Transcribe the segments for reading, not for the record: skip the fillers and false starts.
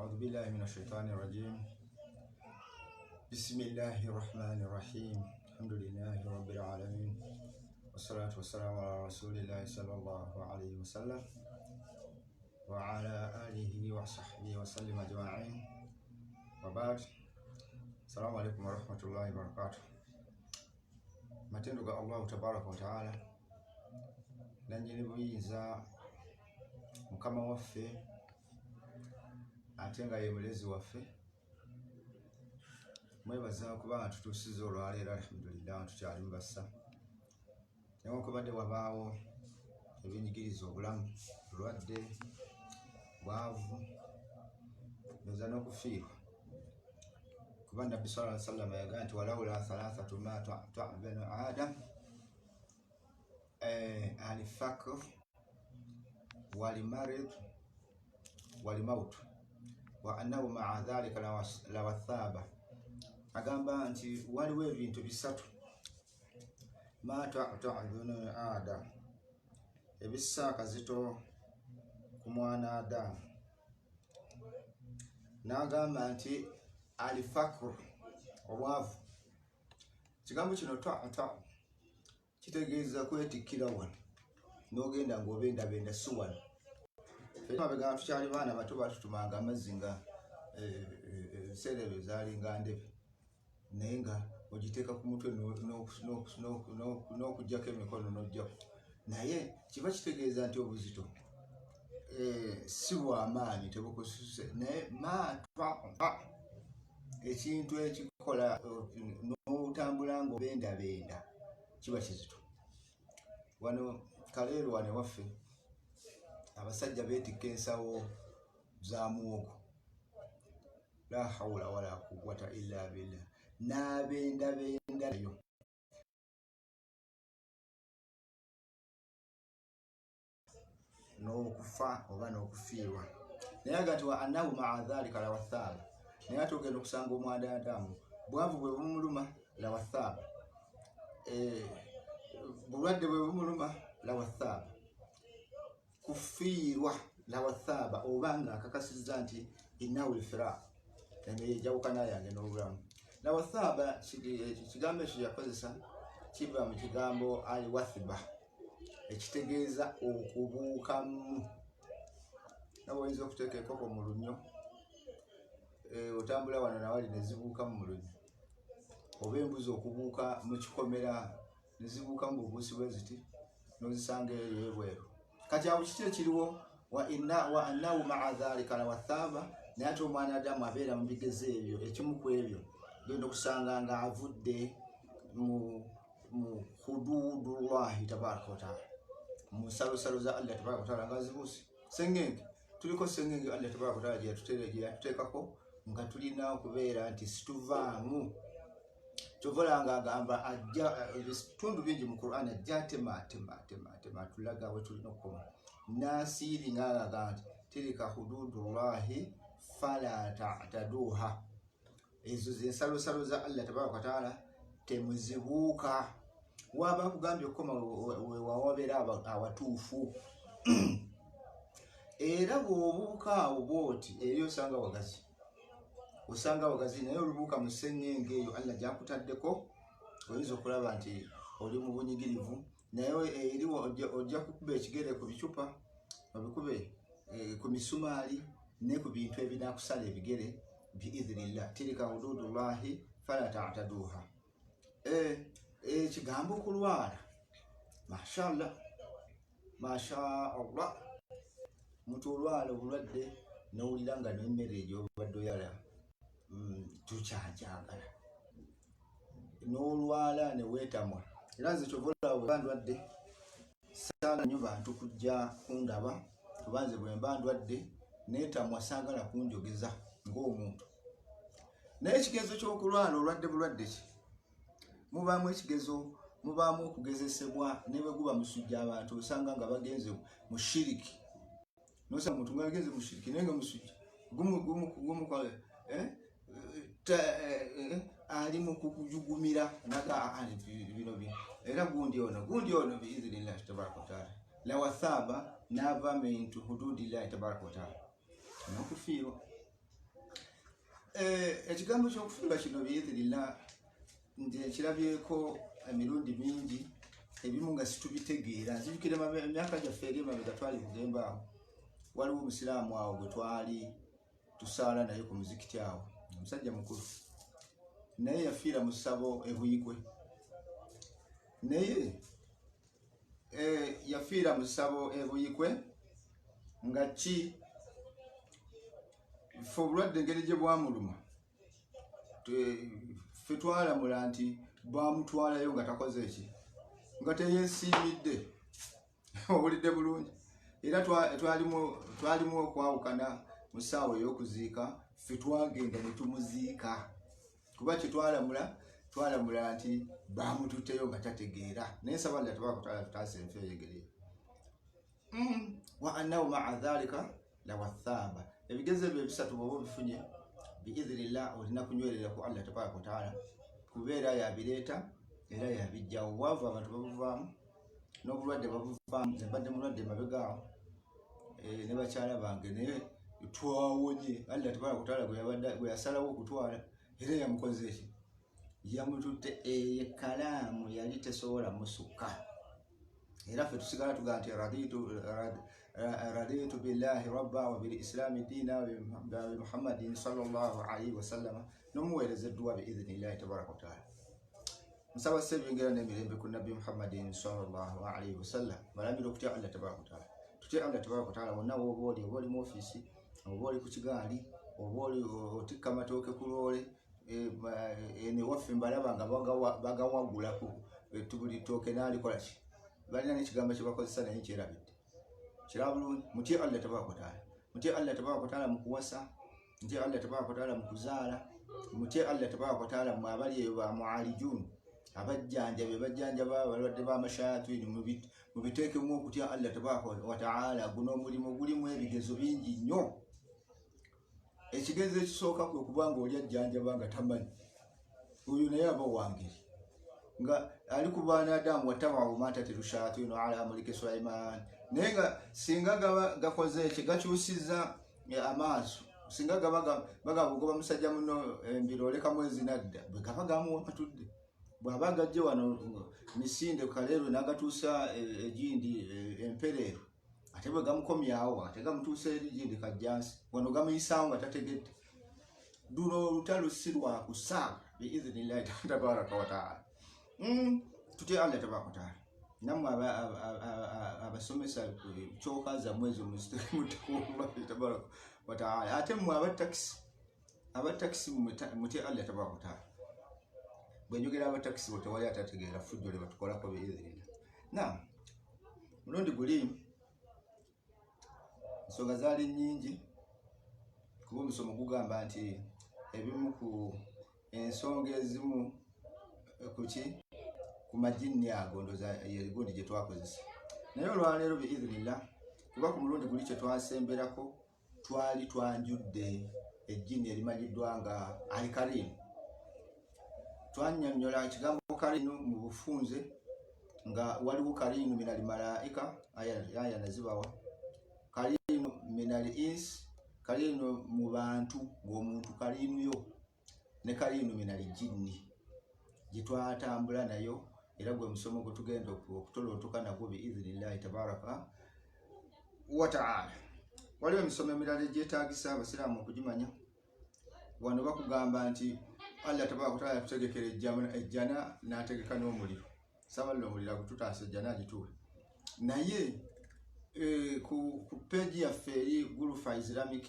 أعوذ بالله من الشيطان الرجيم. بسم الله الرحمن الرحيم. الحمد لله رب العالمين، والصلاة والسلام على رسول الله صلى الله عليه وسلم وعلى آله وصحبه وسلم أجمعين، وبعد. السلام عليكم ورحمة الله وبركاته. Matendo ga Allah tabaraka wa taala nanjini buyinza mukama waffe ate nga ye mulezi waffe, mwebaza kuba tutuusiza olwaleero alhamdulillah tukyali mubassa newankubadde wabaawo ebinyigiriza obulamu, bulwadde, bwavu, ndoza n'okufiirwa, kuba Nabbi sallallahu alaihi wasallam yagaa nti walawula thalathatu ma ta'banu adam al-faqr wal-marid wal-maut wa annahu ma'a dhalika lawathaba. Agamba nti waliwo ebintu bisatu ma ta'banu adam, ebissa akazito ku mwana Adamu. N'agamba nti al-faqr, obwavu. Kigambo kino ta kitegeeza kwetikkira wano n'ogenda ng'obendabenda si wano. Fena abagamba tukyali baana bato batutumanga amazzi nga ebiseera ebyo zaalinga ndebe, naye nga ogiteeka ku mutwe n'okuggyako emikono n'oggyako, naye kiba kitegeeza nti obuzito si bw'amaanyi tebukususe, naye ekintu ekikola n'otambula ng'obendabenda kiba kizito. Wano kaleero wano waffe abasajja beetikka ensawo za muwogo, la hawla wala quwwata illa billah, n'abendabendayo n'okufa oba n'okufiirwa. Naye agati wa annahu ma'a dhalika lawathaba, naye ate ogenda okusanga omwana Adamu bwavu bwe bumuluma lawathaba, bulwadde bwe bumuluma lawathaba, kufiirwa lawathaba, oba nga akakasizza nti innahu al-firaq, enjawukana yange n'obulamu. Lawathaba kigambo ekyo yakozesa kiva mu kigambo al-wathba, ekitegeeza okubuukamu. Nabo oyinza okuteeka enkoko mu lunnyo, otambula wano nawali ne zibuukamu mu lunnyo, oba embuzi okubuuka mu kikomera ne zibuuka mu bubuusi bwe ziti n'ozisanga eyo ebweru. Kati awo kiki ekiriwo? wa annahu ma'a dhalika lawathaba, naye ate omwana Adamu abeera mu bigezi ebyo, ekimu ku ebyo genda okusanga nga avudde mu hududullahi tabaraka wa taala, mu nsalosalo za Allah tabaraka wa taala nga zibuusi. Sengenge, tuliko sengenge Allah tabaraka wa taala gye yatuteekako nga tulina okubeera nti situvaamu. Kyovola nga agamba ajja ebitundu bingi mu Qur'an ajja tema tulaga we tulina okukoma. Nasiiri nga agamba nti tilika hududullahi fala ta'taduha, ezo z'ensalosalo za Allah tabaraka wa taala temuzibuuka. Waba akugambye okukoma we wawabeera awatuufu. Era bw'obuuka awo bw'oti eri osanga wagazi, naye olubuuka mu sengenge eyo Allah gyakutaddeko, oyinza okulaba nti oli mu bunyigirivu, naye eri ojja kukuba ekigere ku bicupa, obikube ku misumaali ne ku bintu ebinaakusala ebigere biidhnillah. Tilika hududullahi fala ta'taduha. Ekigambo okulwala, mashallah, omuntu olwala obulwadde n'owulira nga n'emmere egy'obadde oyala tukyanjagala, n'olwala ne weetamwa. Era nze kyovola bwe mba ndwadde saagala nnyo bantu kujja kundaba, kuba nze bwe mba ndwadde neetamwa saagala kunjogeza ng'omuntu. Naye ekigezo ky'okulwala olwadde bulwadde ki? Mubaamu ekigezo, mubaamu okugezesebwa, ne bwe guba musujja abantu osanga nga bagenze mu shiriki. Nosanga omuntu nga agenze mu shiriki naye nga musujja gumu ali mu kukujugumira naga bino bino, era gundi ono biidhnillah tabaraka wa taala lawathaba n'ava mintu hududillahi tabaraka wa taala, n'okufiirwa. ekigambo ky'okufuula kino biidhinillah nze nkirabyeko emirundi mingi ebimu nga situbitegeera. Nzijukira emyaka gyaffe eri emabega twali kugenda awo, waliwo omusiraamu awo gwe twali tusaala naye ku muzikiti awo, omusajja mukulu naye yafiira mu ssabo ebuyikwe. Naye yafiira mu ssabo ebuyikwe nga ki ffe obulwadde engeri gye bwamuluma ffe twalamula nti bamutwalayo nga takoze eki, nga teyeesiimidde. Owulidde bulungi? Era twalimu okwawukana mu ssaawa ey'okuziika, ffe twagenda ne tumuziika kuba kye twalamula nti bamututteyo nga tategeera. Naye nsaba Allah tabaaraka wa taala tutaase enfe eyegereye. Wa annahu ma'a dhalika lawathaaba. Ebigezo ebyo ebisatu bw'oba obifunye biidhinillah olina kunywerera ku Allah tabaaraka wa taala kubeera yabireeta era yabijjawo. Obwavu abantu babuvaamu n'obulwadde babuvaamu. Mbadde mulwadde mabega awo ne bakyala bange naye twawonye. Allah tabaaraka wa taala gwe yasalawo okutwala era yamukoze eki, yamututte ekalaamu yali tesobola musukka. Era ffe tusigala tugamba nti raditu billahi rabba wa bil islami diina wa bi muhammadin sallallahu alayhi wa sallam, n'omuweereza edduwa biidhinillahi tabaaraka wa taala. Nsaba ssebyongera n'emirembe ku nabbi muhammadin sallallahu alayhi wa sallam. Balamira okutya Allah tabaaraka wa taala. Tutya Allah tabaaraka wa taala wonna w'oba oli mu ofiisi, oba oli ku kigaali, oba oli otikka amatooke ku loole. Ene waffe mbalaba nga bagawagula buli ttooke n'alikola ki, balina n'ekigambo kye bakozesa naye kyerabidde. Kiraba bulungi. Mutye Allah tabaaraka wa taala. Mutye Allah tabaaraka wa taala mu kuwasa, mutye Allah tabaaraka wa taala mu kuzaala, mutye Allah tabaaraka wa taala mu abali eyo ba mualijun, abajjanjabi bajjanjaba abalwadde b'amashayatini, mubiteekemu okutya Allah tabaaraka wa taala. Guno omulimu gulimu ebigezo bingi nnyo. Ekigezo ekisooka kwe kuba nga oli ajjanjaba nga tamanyi, oyo naye aba wangeri nga ali ku baanadamu wattaba'u maa tatlu shayaatiinu ala mulki Sulaiman. Naye nga singa gaba gakoze eki, gakyusizza amaaso, singa gaba bagabugoba musajja muno embiro oleka mwezi nadda, bwe gaba gamuwa matudde. Bw'aba gajje wano misinde kaleero n'agatuusa egindi empereero, ate bwe gamukomyawo ate gamutuusa erigindi kajjansi, wano gamuyisaawo nga tategedde. Luno olutalo si lwa kusaaga biidhinillahi tabaaraka wa taala. Tutya Allah tabaaraka wa taala. Nammwe abasomesa kyokaza mwezi mutekullahi tabaaraka wa taala. Ate mmwe abatakisi mutya Allah tabaaraka wa taala. Bwe njogera abatakisi bo tewali atategeera fujjo lye batukolako biidhinillah. Naam, mulundi guli ensonga zaali nnyingi kuba omusomo gugamba nti ebimu ku ensonga ezimu ku majinni ago ndoza yegundi gye twakozesa. Naye olwaleero biidhinillah, kuba ku mulundi guli kye twasemberako twali twanjudde ejjini erimanyiddwa nga Al-Karimu. Twannyonnyola ekigambo Karimu mu bufunze nga waliwo Karimu minal malaika, aya nazibawa, Karimu minal ins, Karimu mu bantu ng'omuntu Karimu yo, ne Karimu minal jinni gye twatambula nayo. Era gwe musomo gwe tugenda okutolootoka nagwo biidhinillahi tabaaraka wa taala. Waliwo emisomo emirala egyetaagisa abasiraamu okugimanya. Wano bakugamba nti Allah tabaaraka wa taala yatutegekera ejjana n'ategeka n'omuliro. Sabalira omuliro gututaasa ejjana agituwe. Naye ku peegi yaffe eri Gulufa Islamic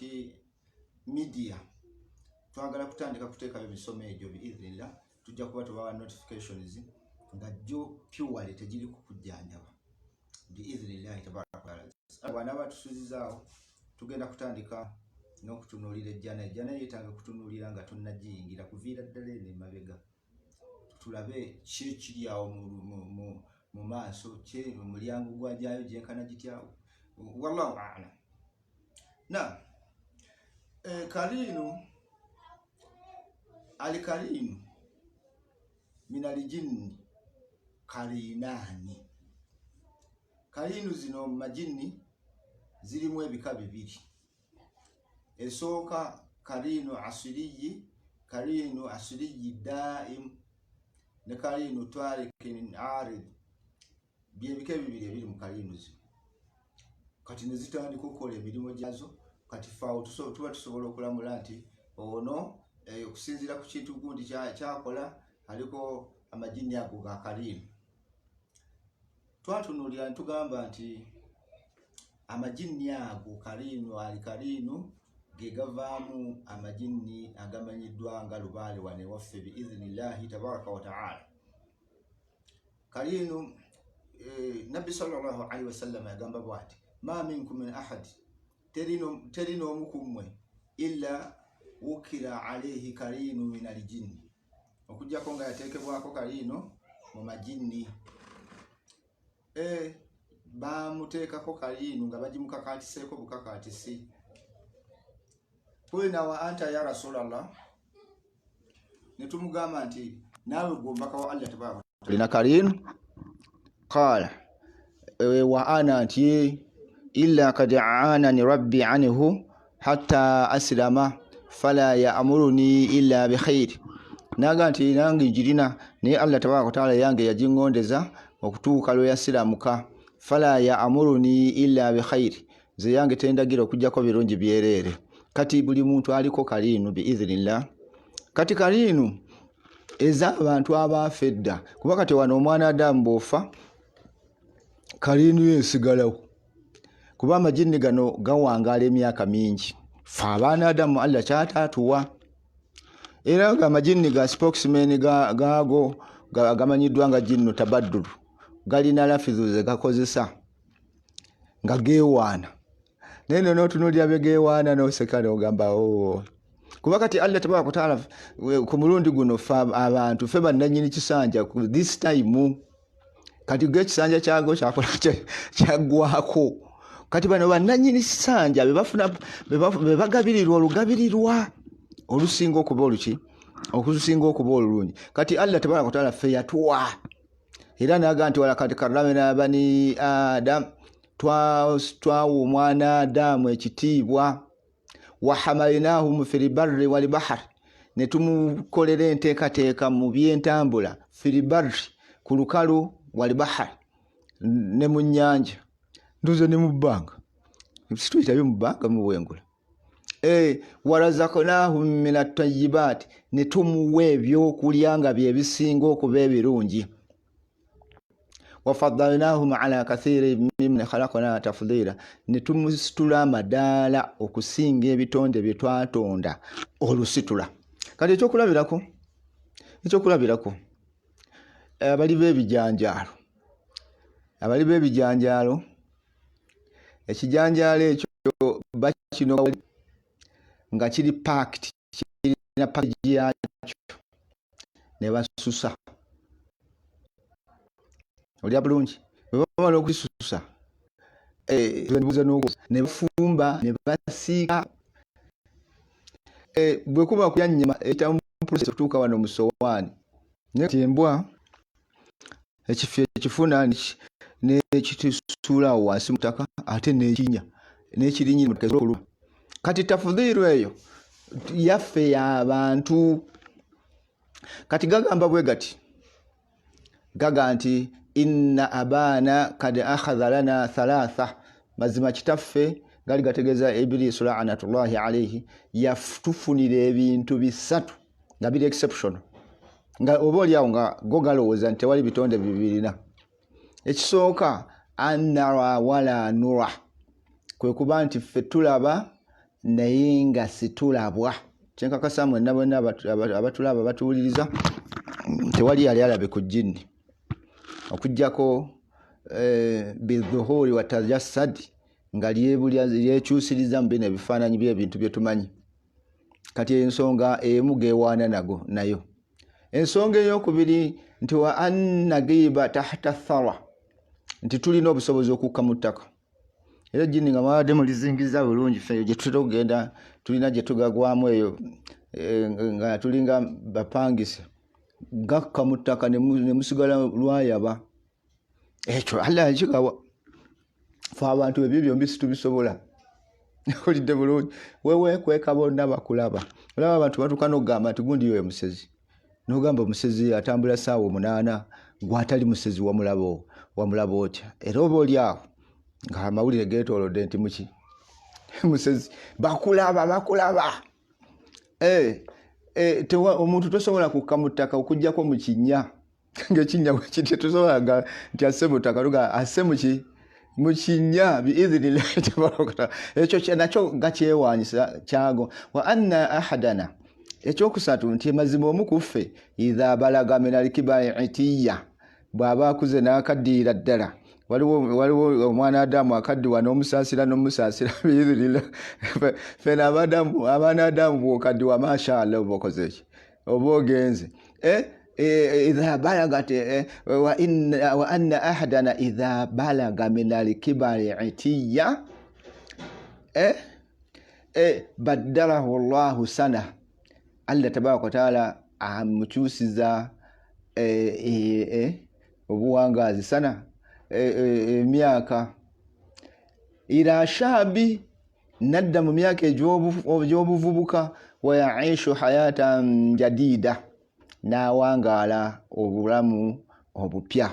Media twagala kutandika kuteekayo emisomo egyo biidhinillah. Tujja kuba tubawa notifications nga jjo purely tegiri kukujjanjaba biidhinillahi tabaaraka wa taala. Bwana batusuzizaawo tugenda kutandika n'okutunuulira ejjana. Ejjana yeetaaga kutunuulira nga tonnagiyingira, kuviira ddala eno emabega, tulabe ki ekiri awo mu maaso, ki omulyango gwajyayo gyenkana gityawo. Wallahu a'lam. Na Karimu, Al-Karimu minal jinni karinaani. Karimu zino majinni zirimu ebika bibiri. Esooka karinu asiriyi daim ne karinu tarikin arid byebike bibiri ebiri mu karinu zino kati ne zitandika okukola emirimu gyazo kati faawo tuba tusobola okulamula nti ono okusinziira ku kintu gundi kyakola aliko amajini ago ga karinu. Twatunuulira ne tugamba nti amajini ago karinu ge gavaamu amajini agamanyiddwa nga lubaale wane waffe biiznillahi tabaraka wa taala. Karinu Nabbi sallallahu alaihi wasallam yagamba bwati ma minkum min ahad terino omukumwe illa wukira alayhi karinu min aljinni okujjako nga yateekebwako karinu mu majini. Bamuteekako karinu nga bagimukakaatiseeko bukakaatisi. Kulina wa anta ya Rasulallah, ne tumugamba nti naawe gw'omubaka wa Allah tabaraka wa taala olina karinu? Qala wa ana nti illa kad aanani rabbi anhu hatta aslama fala ya'muruni illa bi khair. Naga nti nange njirina naye Allah tabaraka wa taala yange yajingondeza okutuuka lwe yasiramuka. Fala ya'muruni illa bi khair, ze yange tendagira okujjako birungi byerere. Kati buli muntu aliko karinu biiznillah. Kati karinu eza abantu abafedda kuba kati wano omwana Adamu bofa karinu yesigalawo kuba amajini gano gawangala emyaka mingi. Fe abaana Adamu Allah kyatatuwa era nga amajini ga spokesman gago gamanyiddwa nga jinnu tabaddulu galina lafizu ze gakozesa nga gewaana. Neno n'otunuulira begewaana n'oseka n'ogamba kuba kati Allah tabaraka wa taala ku mulundi guno abantu fe bannannyini kisanja this time kati gekisanja kyago kyakola kyaggwako. Kati bano bannannyini kisanja be bagabirirwa olugabirirwa olusinga okuba oluki okusinga okuba olulungi. Kati Allah tabaraka wa taala fe yatuwa era naga nti walakad karramna bani Adam, twawa omwana Adamu ekitiibwa. Wahamalinahum fil barri wal bahr, ne tumukolera enteekateeka mu byentambula fil barri ku lukalu wal bahr ne mu nnyanja nduze ne mu bbanga situyitabye mu bbanga mu bwengula. Warazaqnahum min at-tayyibat, ne tumuwa ebyokulya nga bye bisinga okuba ebirungi. Wafaddalnahum ala kathiri mimman khalaqna tafdila, ne tumusitula amadaala okusinga ebitonde bye twatonda olusitula. Kati ekyokulabirako abali b'ebijanjaalo ekijanjaalo ekyo bakino nga kiri packed, kirina package yakyo ne basusa. Olya bulungi bwe bamala okukisusa ne bafumba ne basiika. Bwe kuba kulya nnyama eyitamu process okutuuka wano mu sowaani embwa ekifo ekifuna n'ekitusuulawo wansi mu ttaka ate n'ekirinya mu ttaka okuluma. Kati tafudhiiru eyo yaffe y'abantu. Kati gagamba bwe gati gaga nti inna abana kad akhadha lana thalatha, mazima kitaffe gali gategeeza Iblisu la'natullahi alayhi yatufunira ebintu bisatu nga biri exceptional, nga oba oli awo nga go galowooza nti tewali bitonde bibirina. Ekisooka annara wala nura, kwe kuba nti ffe tulaba naye nga situlabwa. Kyenkakasa mwenna bwenna abatulaba batuwuliriza tewali yali alabe ku jjini okujjako bidhuhuri wa tajassad nga lyekyusiriza mu bino ebifaananyi by'ebintu bye tumanyi. Kati ensonga emu gewaana nayo. Ensonga ey'okubiri nti wa anna giba tahta thara, nti tulina obusobozi okukka mu ttaka. Era jjini nga mwawadde mulizingiza bulungi ffe gye tutera okugenda tulina gye tugagwamu eyo nga tulinga bapangise gakka mu ttaka ne musigala lwayaba. Ekyo Allah yakigawa. Fe abantu ebyo byombi situbisobola. olidde bulungi wewe kweka bonna bakulaba olaba abantu batuuka n'okugamba nti gundi yoyo musezi n'ogamba omusezi atambula ssaawa 8 gw'atali musezi wamulaba otya era oba oli awo nga amawulire geetoolodde nti muki musezi bakulaba omuntu tosobola kukka mu ttaka okuggyako mu kinnya ng'ekinnya bwekiti tosobola nti asse mu ttaka luga asse muki mu kinnya biidhinillahi tabaraka ekyo nakyo nga kyewanyisa kyago wa anna ahadana ekyokusatu nti mazima omu ku ffe idha balaga min alkibari itiya bw'aba akuze n'akaddiira ddala waliwo omwana Adamu akaddiwa n'omusaasira biidhinillahi fena abaana Adamu bw'okaddiwa mashallah oba okoze eki oba ogenze إذا بلغت وأن أحدنا إذا بلغ من الكبر عتيا بدله الله سنة الله تبارك وتعالى amukyusiza obuwangazi sana emyaka ila shabi nadda mu myaka egy'obuvubuka wa yaishu hayatan jadida n'awangaala obulamu obupya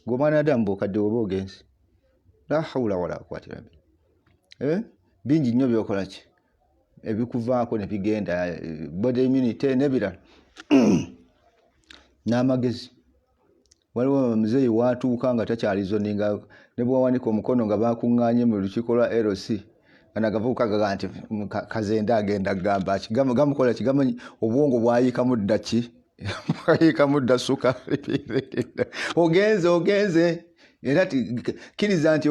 ng'omwana Adamu bw'okadde oba ogenzi la hawla wala quwwata illa billah bingi nnyo byokola ki ebikuvaako ne bigenda body immunity n'ebirala n'amagezi waliwo muzeeyi waatuuka nga takyalizoninga ne bwawanika omukono nga bakuŋŋaanye mu lukiiko lwa LC anagavuka gaga nti kazenda agenda kugamba ki gamukola ki gamanyi obwongo bwayiikamu dda ki bwayiikamu dda sukali ogenze era kkiriza nti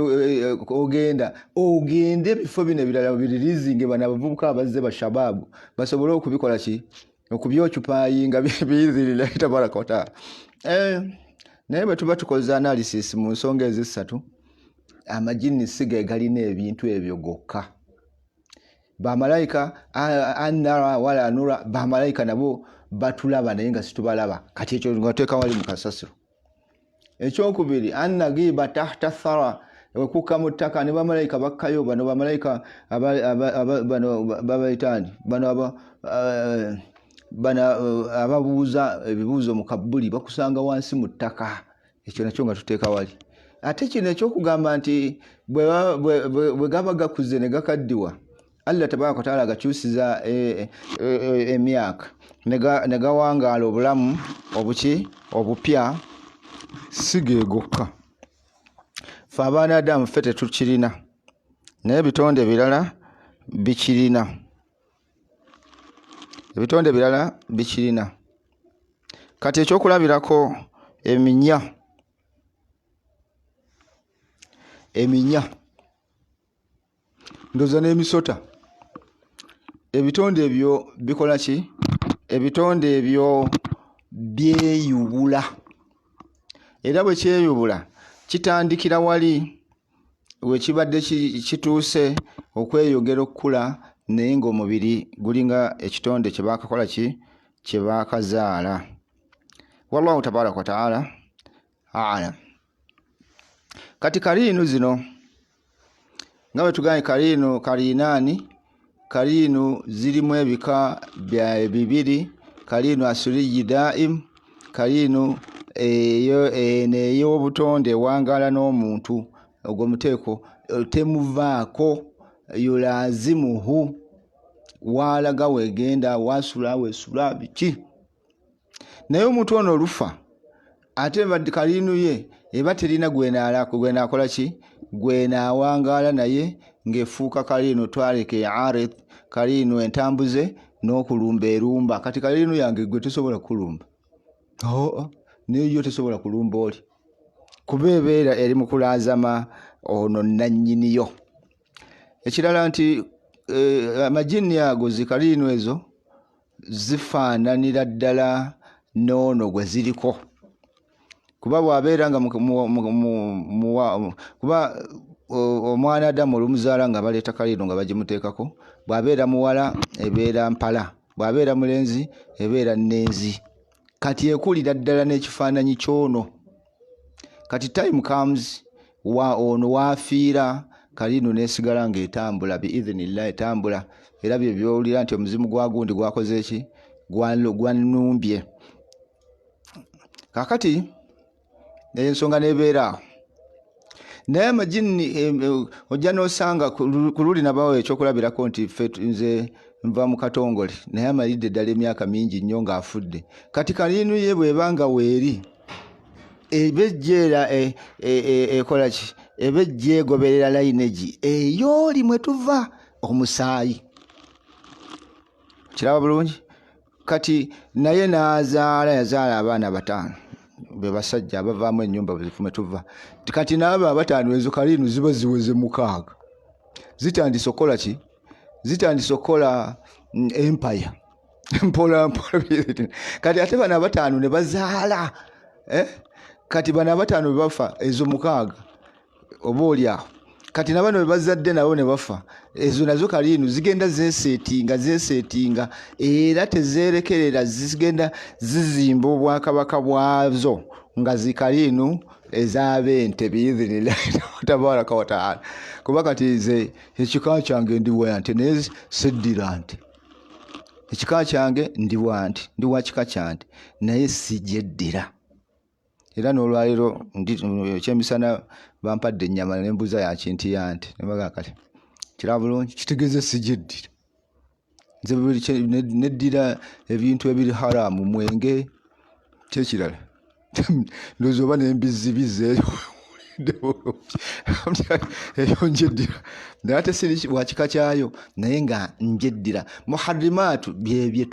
ogende ebifo bino ebirala biririzinge bano abavubuka abazze bashababu basobole okubikola ki okubyokyupayinga biizirirahi tabaraka wataala naye bwe tuba tukoze analysis mu nsonga ezisatu amajini sige galina ebintu ebyo gokka bamalayika anara wala nura bamalayika nabo batulaba naye nga situbalaba kati ekyo ngateeka wali mu kasasiro ekyokubiri annagiba tahta thara wekuka mu ttaka ne bamalayika bakkayo bano bamalayika bano babayitani bano ababuuza ebibuuzo mu kabbuli bakusanga wansi mu ttaka ekyo nakyo nga tuteeka wali ate kino ekyokugamba nti bwe gaba gakuze ne gakaddiwa Allah tabaraka wa taala gakyusiza emyaka ne gawangaala obulamu obupya sigeegokka fe abaana Adamu ffe tetukirina naye ebitonde birala bikirina kati ekyokulabirako eminya ndoza n'emisota ebitonde ebyo bikola ki ebitonde ebyo byeyubula era bwe kyeyubula kitandikira wali wekibadde kituuse okweyogera okukula naye ng'omubiri gulinga ekitonde kyebakakola ki kyebakazaala wallahu tabaraka wa taala alam kati kaliinu zino nga bwe tuganye kaliinu zirimu ebika bya bibiri kaliinu asuriyi daim kaliinu ey'obutonde ewangaala n'omuntu ogwo muteeko temuvaako yulazimuhu waalaga weegenda wasula weesula biki naye omuntu ono olufa ate kaliinu ye eba terina gwenaakola ki gwenaawangaala naye ng'efuuka kaliinu twaleke arid kaliinu entambuze n'okulumba erumba kati kaliinu yange gwe tosobola kulumba naye yo tesobola kulumba oli kuba ebeera eri mu kulaazama ono nannyiniyo ekirala nti amajini ago zikaliinu ezo zifaananira ddala n'ono gwe ziriko kuba bw'abeera nga kuba omwana Adamu olumuzaala nga baleeta kaliinu nga bagimuteekako bw'abeera muwala ebeera mpala bw'abeera mulenzi ebeera nnenzi kati ekulira ddala n'ekifaananyi ky'ono kati time comes ono waafiira kalino nesigala ng'etambula biidhnillah etambula era bye byowulira nti omuzimu gwa gundi gwakoze eki gwanumbye. Kakati ensonga nebeera naye amajini ojja n'osanga ku luli nabawo ekyokulabirako nti ffe nze nva mu Katongole naye amalidde ddala emyaka mingi nnyo ng'afudde. Kati kalinu ye bwebanga weeri ebejjeera ekola ki ebejja egoberera layinegi ey'oli mwe tuva omusaayi. Kiraba bulungi. Kati naye yazaala abaana 5 be basajja abavaamu ennyumba mwe tuva. Kati n'abo 5 ezo kalinu ziba ziweze 6 zitandise okukola ki zitandise okukola empire mpola kati ate bana 5 ne bazaala kati bana 5 bafa ezo 6 oba olyawo. Kati na bano bazadde nabo ne bafa ezo nazo kalinu zigenda zesetinga era tezerekerera zigenda zizimba obwakabaka bwazo nga zikalinu ez'abente biidhinillah tabaraka wa taala. Kuba kati nze ekika kyange ndi wanti ne seddira nti ekika kyange ndi wanti ndi wa kika kyange naye sijeddira. Era n'olwaliro ekyemisana bampadde ennyama n'embuza ya kintu yanti nebaga kati kiraba bulungi kitegeeza sijeddira. Nze neddira ebintu ebiri haramu mwenge kyekirala ndowooza oba n'embizibizi eyo njeddira naye ate siri wa kika kyayo naye nga njeddira. Muharrimaatu bye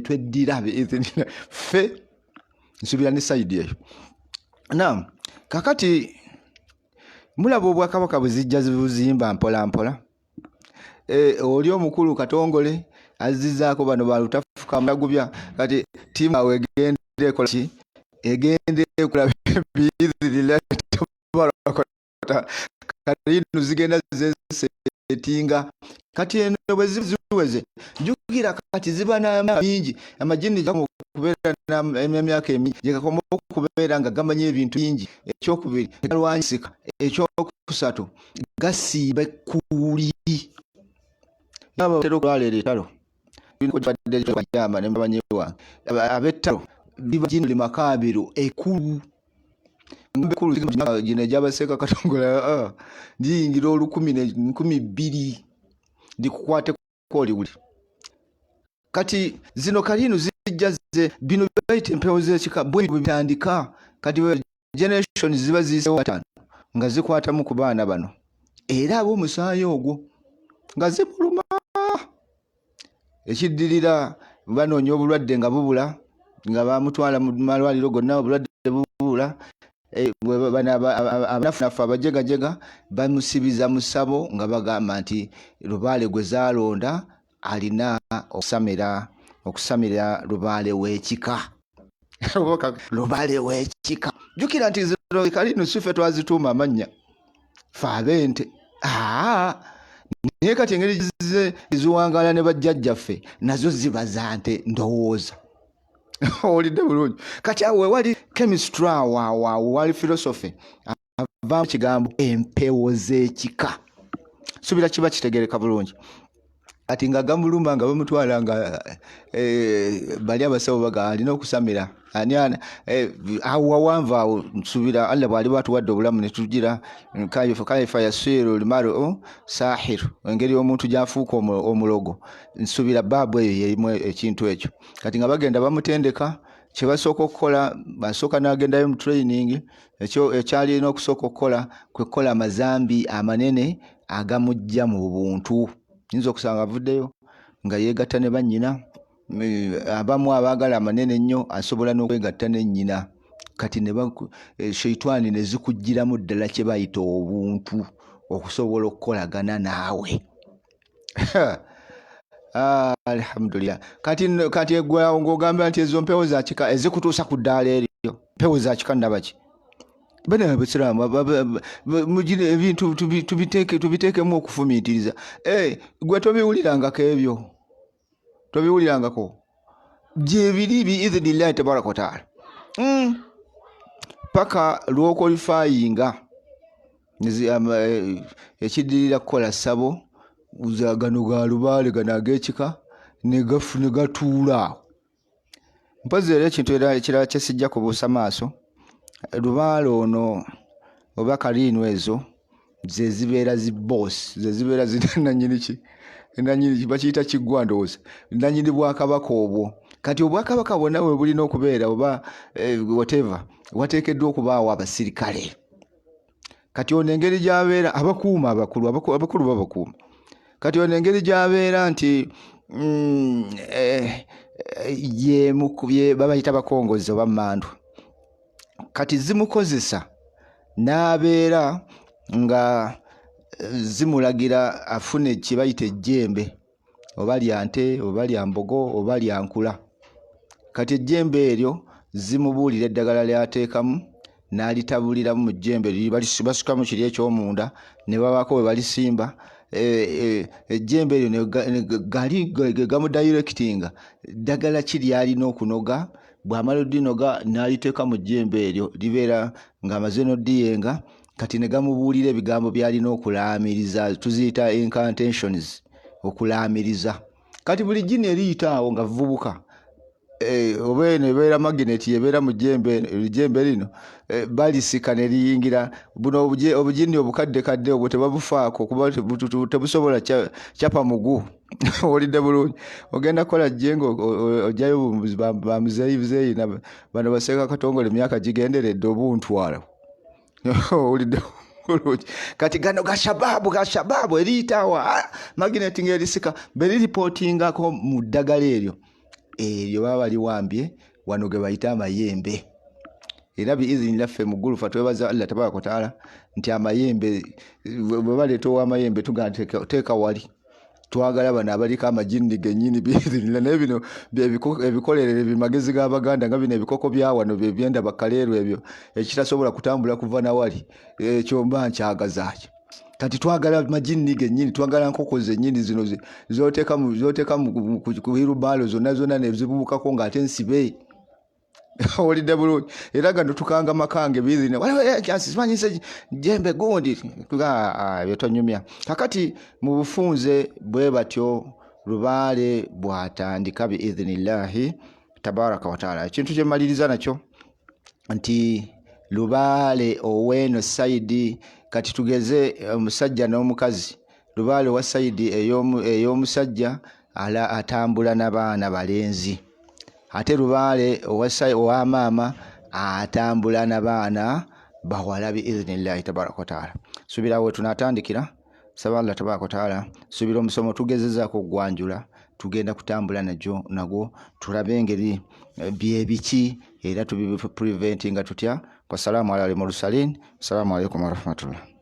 tweddira biidhinillah ffe nsubira ne sayidi eyo. Naam, kakati mulaba obwakabaka buzijja zibuzimba mpola mpola. Oli omukulu Katongole azizzaako bano balutafuka mutagubya kati tiimu awe egende ekola ki egende ekulaba biidhinillah kalinu zigenda zesetinga. Kati eno bwe ziweze jukira kati ziba n'amingi amajini kubeera n'emyaka emingi gekakoma okubeera nga gamanya ebintu bingi. Ekyokubiri galwanyisika. Ekyokusatu gasiiba ekkuli abatera okulwala eritalo nebabanyiwa ab'ettalo bibajini limakabiru ekulu gino egyabaseeka Katongole ndiyingira 10,000 ndikukwate koli wuli. Kati zino kalinu zijja ze bino bayita empewo z'ekika bwe bitandika. Kati generation ziba zisewo 5 nga zikwatamu ku baana bano era ab'omusaayi ogwo nga zimuluma. Ekiddirira banoonya obulwadde nga bubula nga bamutwala mu malwaliro gonna obulwadde bubula. Abanafu abajegajega bamusibiza mu ssabo nga bagamba nti Lubaale gwe zaalonda alina okusamira Lubaale w'ekika. Lubaale w'ekika. Jukira nti zino kalinu siffe twazituuma amannya ffe ab'ente. Naye kati engeri ziwangaala ne bajjajjaffe nazo ziba za nte ndowooza. Olidde bulungi. Kati awo wali chemistry wali philosophy avaamu kigambo empewo z'ekika. Subira kiba kitegereka bulungi. Kati nga gamuluma nga bamutwala nga bali abasawo baga alina okusamira awo awanva awo nsubira Allah bwali batuwadde obulamu ne tugira kaifa yasiru limaru sahiru engeri omuntu gyafuuka omulogo. Nsubira baabu eyo yerimu ekintu ekyo. Kati nga bagenda bamutendeka kye basooka okukola basooka n'agendayo mu training ekyalina okusooka okukola kwe kukola amazambi amanene agamujja mu buntu. Yinza okusanga avuddeyo nga yeegatta ne bannyina. Abamu abaagala amanene ennyo asobola n'okwegatta ne nnyina. Kati sheitani ne zikugiramu ddala kye bayita obuntu okusobola okukolagana naawe. Alhamdulillah. Kati eggwawo ng'ogamba nti ezo mpewo za kika ezikutuusa ku ddaala eryo. Mpewo za kika ndabaki bana abasiraamu ebintu tubiteekemu okufumiitiriza. Gwe tobiwulirangako ebyo tobiwulirangako gye biri biidhinillahi tabaraka wa taala paka lw'okolifayinga ekidirira kukola ssabo gano ga lubaale gano ag'ekika ne gatuula. Mpozi era ekintu ekirala kye sijja kubuusa maaso, lubaale ono oba kaliino ezo ze zibeera ziboosi, ze zibeera zinanyini bakiyita kiggwa ndowooza, nanyini bwakabaka obwo. Kati obwakabaka bwonna bwe bulina okubeera oba whatever, wateekeddwa okubaawo abasirikale. Kati ono engeri gy'abeera abakuuma abakulu babakuuma. Kati ono engeri gy'abeera nti ye babayita bakongozi oba mmandwa. Kati zimukozesa n'abeera nga zimulagira afune kye bayita ejjembe, oba lya nte oba lya mbogo oba lya nkula. Kati ejjembe eryo zimubuulira eddagala lyateekamu n'alitabuliramu mu jjembe basikamu kiri eky'omunda ne babaako bwe balisimba. Ejjembe eryo gamudirectinga ddagala ki lyalina okunoga. Bw'amala oddinoga n'aliteeka mu jjembe eryo libeera ng'amaze n'oddiyenga. Kati ne gamubuulira ebigambo by'alina okulaamiriza, tuziyita incantations, okulaamiriza. Kati buli jjini eriyita awo nga vubuka oba eno ebeera magineti ebeera mu jjembe lino balisika ne liyingira. Buno obujini obukaddekadde obwo tebabufaako kuba tebusobola kyapa mugu. Olidde bulungi, ogenda kukola jjengo ojjayo bamuzeeyi bano baseeka katongole emyaka gigenderedde obuntwala. Olidde bulungi. Kati gano ga shababu eriyitaawo magineti ng'erisika beliripootingako mu ddagala eryo baba baliwambye wano ge bayita amayembe. Era biizini laffe mu ggulufa twebaza Allah tabaaraka wa taala nti amayembe bwe baleeta ow'amayembe teeka wali. Twagala bano abaliko amajini gennyini biizini. Naye bino ebikolerere bimagezi g'Abaganda nga bino ebikoko bya wano byenda bakaleeru ebyo ekitasobola kutambula kuva na wali kyomba nkyagazaaki. Kati twagala majini gennyini, twagala nkoko zennyini zino zoteeka ku birubaalo zonna ne zibubukako ng'ate nsibe. Olidde bulungi. Era gano tukanga makange biizini simanyise jjembe gundi byetonyumya. Kakati mu bufunze bwe batyo lubaale bw'atandika biiznillahi tabaraka wa taala. Ekintu kye mmaliriza nakyo nti lubaale ow'eno sayidi, kati tugeze omusajja n'omukazi. Lubaale wa sayidi ey'omusajja atambula n'abaana balenzi, ate lubaale owa maama atambula n'abaana bawala biiznillahi tabaraka wa taala. Subirawo tunatandikira. Saba Allah tabaraka wa taala subira omusomo tugezezaako okugwanjula, tugenda kutambula nagwo tulabe engeri byebiki era tubipreventinga tutya. Wassalamu ala al-mursalin. Assalamu alaikum warahmatullah.